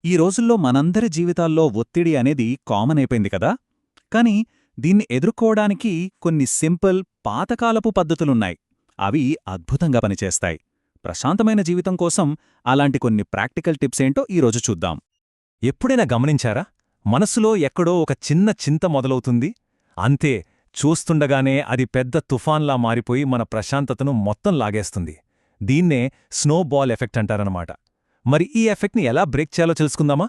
ఈ రోజుల్లో మనందరి జీవితాల్లో ఒత్తిడి అనేది కామన్ అయిపోయింది కదా. కానీ దీన్ని ఎదుర్కోవడానికి కొన్ని సింపుల్ పాతకాలపు పద్ధతులున్నాయి. అవి అద్భుతంగా పనిచేస్తాయి. ప్రశాంతమైన జీవితం కోసం అలాంటి కొన్ని ప్రాక్టికల్ టిప్సేంటో ఈరోజు చూద్దాం. ఎప్పుడైనా గమనించారా? మనసులో ఎక్కడో ఒక చిన్న చింత మొదలవుతుంది. అంతే, చూస్తుండగానే అది పెద్ద తుఫాన్లా మారిపోయి మన ప్రశాంతతను మొత్తం లాగేస్తుంది. దీన్నే స్నోబాల్ ఎఫెక్ట్ అంటారన్నమాట. మరి ఈ ఎఫెక్ట్ని ఎలా బ్రేక్ చేయాలో తెలుసుకుందామా?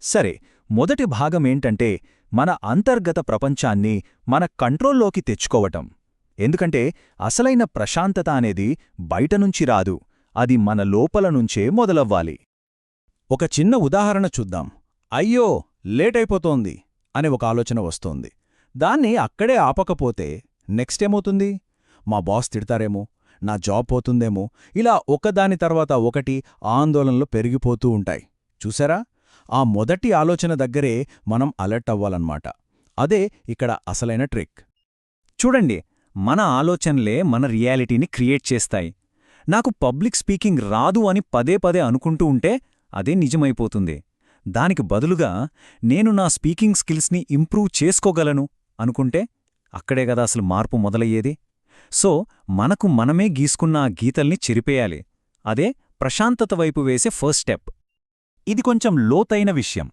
సరే, మొదటి భాగమేంటంటే మన అంతర్గత ప్రపంచాన్ని మన కంట్రోల్లోకి తెచ్చుకోవటం. ఎందుకంటే అసలైన ప్రశాంతత అనేది బయటనుంచి రాదు, అది మన లోపల నుంచే మొదలవ్వాలి. ఒక చిన్న ఉదాహరణ చూద్దాం. అయ్యో, లేటైపోతోంది అనే ఒక ఆలోచన వస్తోంది. దాన్ని అక్కడే ఆపకపోతే నెక్స్ట్ ఏమవుతుంది? మా బాస్ తిడతారేమో, నా జాబ్ పోతుందేమో, ఇలా ఒకదాని తర్వాత ఒకటి ఆందోళనలు పెరిగిపోతూ ఉంటాయి. చూసారా? ఆ మొదటి ఆలోచన దగ్గరే మనం అలర్ట్ అవ్వాలన్నమాట. అదే ఇక్కడ అసలైన ట్రిక్. చూడండి, మన ఆలోచనలే మన రియాలిటీని క్రియేట్ చేస్తాయి. నాకు పబ్లిక్ స్పీకింగ్ రాదు అని పదే పదే అనుకుంటూ ఉంటే అదే నిజమైపోతుంది. దానికి బదులుగా నేను నా స్పీకింగ్ స్కిల్స్ని ఇంప్రూవ్ చేసుకోగలను అనుకుంటే అక్కడే గదా అసలు మార్పు మొదలయ్యేది. సో మనకు మనమే గీసుకున్న ఆ గీతల్ని చెరిపేయాలి. అదే ప్రశాంతత వైపు వేసే ఫస్ట్ స్టెప్. ఇది కొంచెం లోతైన విషయం.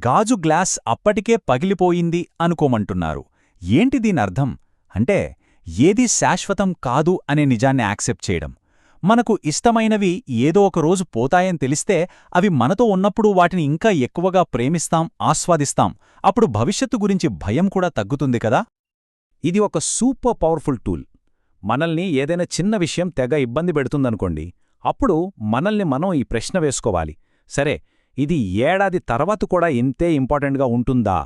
గాజు గ్లాస్ అప్పటికే పగిలిపోయింది అనుకోమంటున్నారు. ఏంటి దీనర్థం అంటే, ఏదీ శాశ్వతం కాదు అనే నిజాన్ని యాక్సెప్ట్ చేయడం. మనకు ఇష్టమైనవి ఏదో ఒకరోజు పోతాయని తెలిస్తే అవి మనతో ఉన్నప్పుడు వాటిని ఇంకా ఎక్కువగా ప్రేమిస్తాం, ఆస్వాదిస్తాం. అప్పుడు భవిష్యత్తు గురించి భయం కూడా తగ్గుతుంది కదా. ఇది ఒక సూపర్ పవర్ఫుల్ టూల్. మనల్ని ఏదైనా చిన్న విషయం తెగ ఇబ్బంది పెడుతుందనుకోండి, అప్పుడు మనల్ని మనం ఈ ప్రశ్న వేసుకోవాలి. సరే, ఇది ఏడాది తర్వాత కూడా ఇంతే ఇంపార్టెంట్గా ఉంటుందా?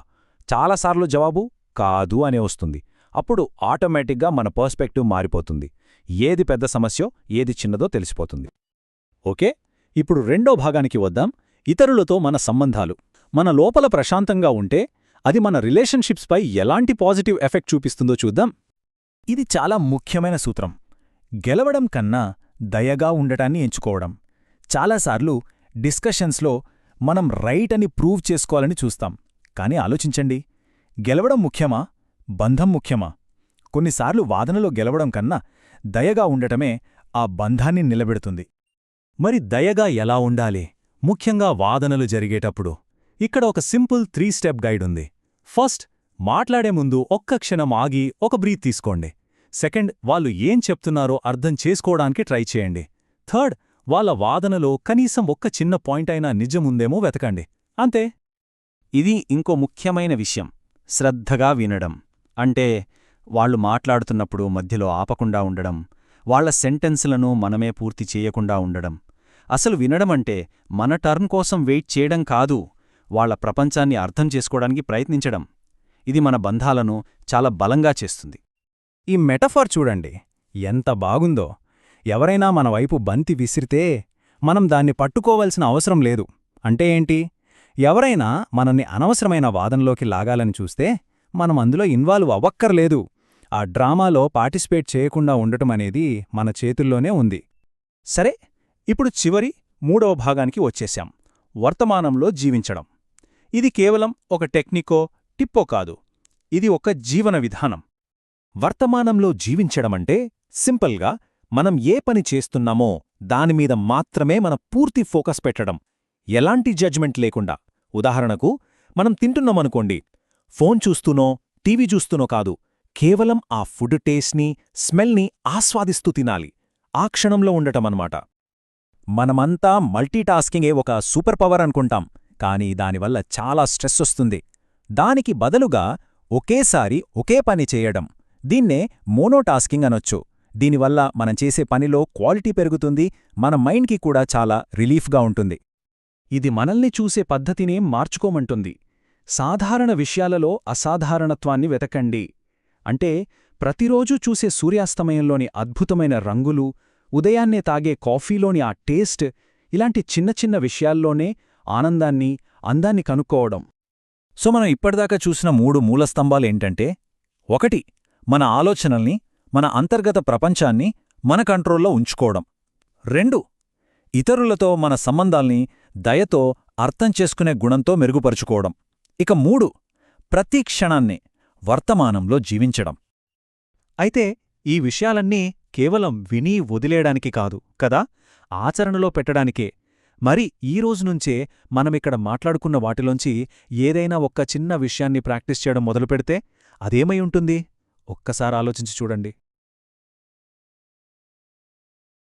చాలాసార్లు జవాబు కాదు అనే వస్తుంది. అప్పుడు ఆటోమేటిక్గా మన పర్స్పెక్టివ్ మారిపోతుంది. ఏది పెద్ద సమస్యో ఏది చిన్నదో తెలిసిపోతుంది. ఓకే, ఇప్పుడు రెండో భాగానికి వద్దాం. ఇతరులతో మన సంబంధాలు. మన లోపల ప్రశాంతంగా ఉంటే అది మన రిలేషన్షిప్స్పై ఎలాంటి పాజిటివ్ ఎఫెక్ట్ చూపిస్తుందో చూద్దాం. ఇది చాలా ముఖ్యమైన సూత్రం. గెలవడం కన్నా దయగా ఉండటాన్ని ఎంచుకోవడం. చాలాసార్లు డిస్కషన్స్లో మనం రైట్ అని ప్రూవ్ చేసుకోవాలని చూస్తాం. కానీ ఆలోచించండి, గెలవడం ముఖ్యమా, బంధం ముఖ్యమా? కొన్నిసార్లు వాదనలో గెలవడం కన్నా దయగా ఉండటమే ఆ బంధాన్ని నిలబెడుతుంది. మరి దయగా ఎలా ఉండాలి, ముఖ్యంగా వాదనలు జరిగేటప్పుడు? ఇక్కడ ఒక సింపుల్ 3 స్టెప్ గైడ్ ఉంది. ఫస్ట్, మాట్లాడే ముందు ఒక్క క్షణం ఆగి ఒక బ్రీత్ తీసుకోండి. సెకండ్, వాళ్ళు ఏం చెప్తున్నారో అర్థం చేసుకోవడానికి ట్రై చేయండి. థర్డ్, వాళ్ళ వాదనలో కనీసం ఒక్క చిన్న పాయింట్ అయినా నిజముందేమో వెతకండి. అంతే. ఇది ఇంకో ముఖ్యమైన విషయం, శ్రద్ధగా వినడం. అంటే వాళ్ళు మాట్లాడుతున్నప్పుడు మధ్యలో ఆపకుండా ఉండడం, వాళ్ల సెంటెన్సులను మనమే పూర్తి చేయకుండా ఉండడం. అసలు వినడమంటే మన టర్న్ కోసం వెయిట్ చేయడం కాదు, వాళ్ల ప్రపంచాన్ని అర్థం చేసుకోవడానికి ప్రయత్నించడం. ఇది మన బంధాలను చాలా బలంగా చేస్తుంది. ఈ మెటఫార్ చూడండి, ఎంత బాగుందో. ఎవరైనా మన వైపు బంతి విసిరితే మనం దాన్ని పట్టుకోవలసిన అవసరం లేదు. అంటే ఏంటి? ఎవరైనా మనల్ని అనవసరమైన వాదనలోకి లాగాలని చూస్తే మనం అందులో ఇన్వాల్వ్ అవ్వక్కర్లేదు. ఆ డ్రామాలో పార్టిసిపేట్ చేయకుండా ఉండటమనేది మన చేతుల్లోనే ఉంది. సరే, ఇప్పుడు చివరి మూడవ భాగానికి వచ్చేశాం, వర్తమానంలో జీవించడం. ఇది కేవలం ఒక టెక్నికో టిప్పో కాదు, ఇది ఒక జీవన విధానం. వర్తమానంలో జీవించడమంటే సింపుల్గా మనం ఏ పని చేస్తున్నామో దానిమీద మాత్రమే మన పూర్తి ఫోకస్ పెట్టడం, ఎలాంటి జడ్జ్మెంట్ లేకుండా. ఉదాహరణకు, మనం తింటున్నామనుకోండి, ఫోన్ చూస్తూనో టీవీ చూస్తూనో కాదు, కేవలం ఆ ఫుడ్ టేస్ట్ని, స్మెల్ని ఆస్వాదిస్తూ తినాలి. ఆ క్షణంలో ఉండటమన్నమాట. మనమంతా మల్టీటాస్కింగే ఒక సూపర్ పవర్ అనుకుంటాం, కానీ దానివల్ల చాలా స్ట్రెస్ వస్తుంది. దానికి బదులుగా ఒకేసారి ఒకే పని చేయడం, దీన్నే మోనోటాస్కింగ్ అనొచ్చు. దీనివల్ల మనం చేసే పనిలో క్వాలిటీ పెరుగుతుంది, మన మైండ్కి కూడా చాలా రిలీఫ్గా ఉంటుంది. ఇది మనల్ని చూసే పద్ధతినే మార్చుకోమంటుంది. సాధారణ విషయాలలో అసాధారణత్వాన్ని వెతకండి. అంటే ప్రతిరోజూ చూసే సూర్యాస్తమయంలోని అద్భుతమైన రంగులు, ఉదయాన్నే తాగే కాఫీలోని ఆ టేస్ట్, ఇలాంటి చిన్న చిన్న విషయాల్లోనే ఆనందాన్ని, అందాన్ని కనుక్కోవడం. సో మనం ఇప్పటిదాకా చూసిన 3 మూలస్తంభాలేంటంటే, 1. మన ఆలోచనల్ని, మన అంతర్గత ప్రపంచాన్ని మన కంట్రోల్లో ఉంచుకోవడం. 2. ఇతరులతో మన సంబంధాల్ని దయతో, అర్థం చేసుకునే గుణంతో మెరుగుపరుచుకోవడం. ఇక 3 ప్రతి క్షణాన్ని వర్తమానంలో జీవించడం. అయితే ఈ విషయాలన్నీ కేవలం విని వదిలేయడానికి కాదు కదా, ఆచరణలో పెట్టడానికే. మరి ఈ రోజునుంచే మనమిక్కడ మాట్లాడుకున్న వాటిలోంచి ఏదైనా ఒక్క చిన్న విషయాన్ని ప్రాక్టీస్ చేయడం మొదలుపెడితే అదేమై ఉంటుంది? ఒక్కసారి ఆలోచించి చూడండి.